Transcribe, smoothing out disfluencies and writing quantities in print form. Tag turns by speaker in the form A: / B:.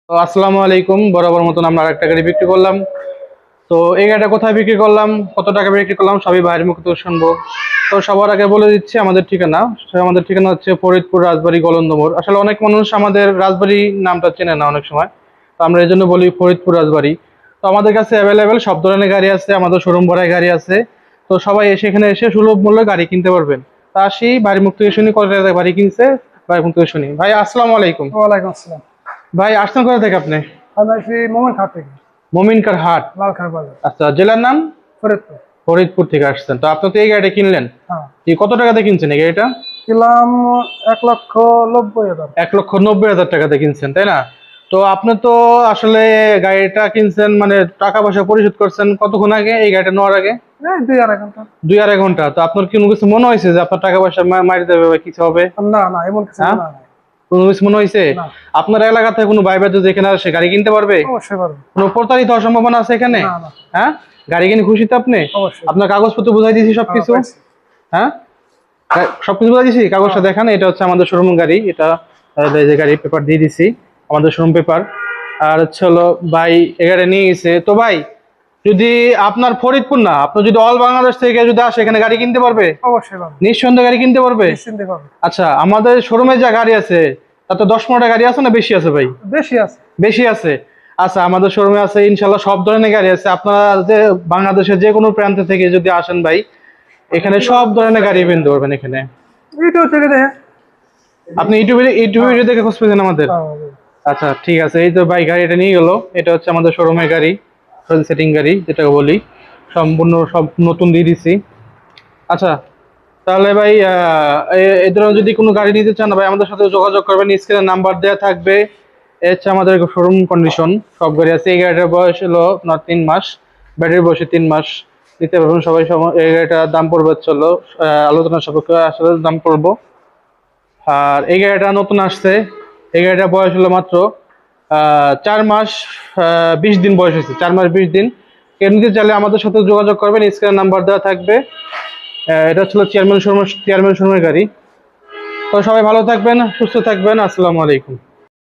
A: তো আসসালামু আলাইকুম। বরাবর মতন আমরা আরেকটা গাড়ি বিক্রি করলাম। তো এই গাড়িটা কোথায় বিক্রি করলাম, কত টাকা বিক্রি করলাম, সবই ভাইয়ের মুখ থেকে শুনবো। তো সবার আগে বলে দিচ্ছি আমাদের ঠিকানা। আমাদের ঠিকানা হচ্ছে ফরিদপুর রাজবাড়ী গলন্দ মোড়। আসলে অনেক মানুষ আমাদের রাজবাড়ী নামটা চেনে না অনেক সময়, তো আমরা এই জন্য বলি ফরিদপুর রাজবাড়ী। তো আমাদের কাছে অ্যাভেলেবেল সব ধরনের গাড়ি আছে, আমাদের শোরুম ভরায় গাড়ি আছে। তো সবাই এখানে এসে সুলভ মূল্যে গাড়ি কিনতে পারবেন। তা আসি ভাইয়ের মুখ থেকে শুনি কত টাকা গাড়ি কিনছে। ভাইয়ের মুখ থেকে শুনি। ভাই আসসালামু আলাইকুম।
B: ওয়ালাইকুম আসসালাম।
A: ভাই আসছেন কোথা থেকে আপনি?
B: আমি আছি মোমিনখাট থেকে,
A: মমিনকার হাট।
B: লালখার বাজার,
A: আচ্ছা, জেলার নাম?
B: ফরিদপুর।
A: ফরিদপুর থেকে আসছেন। তো আপনি তো এই গাড়িটা কিনলেন,
B: হ্যাঁ,
A: কি কত টাকাতে কিনছেন এই গাড়িটা?
B: কিনলাম 1,90,000।
A: 1,90,000 টাকাতে কিনছেন, তাই না? তো আপনি তো আসলে গাড়িটা কিনছেন, মানে টাকা পয়সা পরিশোধ করছেন কতক্ষণ আগে এই গাড়িটা নেওয়ার আগে?
B: এই 2-2.5 ঘন্টা।
A: 2-2.5 ঘন্টা। তো আপনার কি কোনো কিছু মনে হয়েছে যে আপনার টাকা পয়সা মারি দেবে বা কিছু হবে?
B: না না, এমন কিছু
A: হ্যাঁ,
B: না।
A: কোনো কিছু মনে হয়েছে?
B: না,
A: আপনার এলাকাতে কোনো ভাই ব্রাদার যদি এখানে আসে গাড়ি কিনতে পারবে?
B: অবশ্যই পারবো।
A: কোনো প্রতারিত হওয়ার সম্ভাবনা আছে এখানে?
B: না না,
A: হ্যাঁ, গাড়ি কিনে খুশি তো আপনি?
B: অবশ্যই।
A: আপনার কাগজপত্র বুঝাই দিয়েছি সবকিছু।
B: পাইছি।
A: হ্যাঁ, সবকিছু বুঝাই দিছি। কাগজটা
B: হ্যাঁ।
A: দেখান, এটা হচ্ছে আমাদের শোরুম গাড়ি। এটা এই যে গাড়ি পেপার দিয়ে দিছি, আমাদের শোরুম পেপার। আর হচ্ছে হলো ভাই এখানে নিয়ে গেছে। তো ভাই যদি আপনার ফরিদপুর না, আপনি যদি অল বাংলাদেশ থেকে যদি আসে এখানে গাড়ি কিনতে পারবে?
B: অবশ্যই পারবো,
A: নিঃসন্দেহে গাড়ি কিনতে পারবে।
B: নিশ্চিন্তে পারবো।
A: আচ্ছা, আমাদের শোরুমে যা গাড়ি আছে তাতে 10-15টা গাড়ি আছে না বেশি আছে ভাই?
B: বেশি আছে।
A: বেশি আছে। আচ্ছা, আমাদের শোরুমে আছে ইনশাল্লাহ সব ধরনের গাড়ি আছে। আপনারা যে বাংলাদেশের যে কোনো প্রান্ত থেকে যদি আসেন ভাই, এখানে সব ধরনের গাড়ি কিনতে পারবেন এখানে।
B: ইউটিউব থেকে দেখে।
A: আপনি ইউটিউবে ভিডিও দেখে খোঁজ পেয়েছেন আমাদের? আচ্ছা ঠিক আছে, এই তো ভাই গাড়িটা নিয়ে গেল। এটা হচ্ছে আমাদের শোরুমের গাড়ি, সেটিং গাড়ি যেটাকে বলি, সম্পূর্ণ সব নতুন দিয়ে দিছি। আচ্ছা, তাহলে ভাই এই ধরনের যদি কোনো গাড়ি নিতে চান ভাই আমাদের সাথে যোগাযোগ করবেন, স্ক্রিনে নাম্বার দেওয়া থাকবে। এই হচ্ছে আমাদের শোরুম কন্ডিশন, সব গাড়ি আছে। এই গাড়িটার বয়স হলো আপনার 3 মাস, ব্যাটারির বয়সে 3 মাস। নিতে পারবেন সবাই। এই গাড়িটার দাম পড়বে হচ্ছে হলো আলোচনা সাপেক্ষে আসলে দাম পড়বো। আর এই গাড়িটা নতুন আসছে। এই গাড়িটার বয়স হলো মাত্র 4 মাস 20 দিন বয়স হয়েছে। 4 মাস 20 দিন। কেউ নিতে চাইলে আমাদের সাথে যোগাযোগ করবেন, স্ক্রিনে নাম্বার দেওয়া থাকবে। এটা ছিল চেয়ারম্যান শোরুমের গাড়ি। তো সবাই ভালো থাকবেন, সুস্থ থাকবেন। আসসালামু আলাইকুম।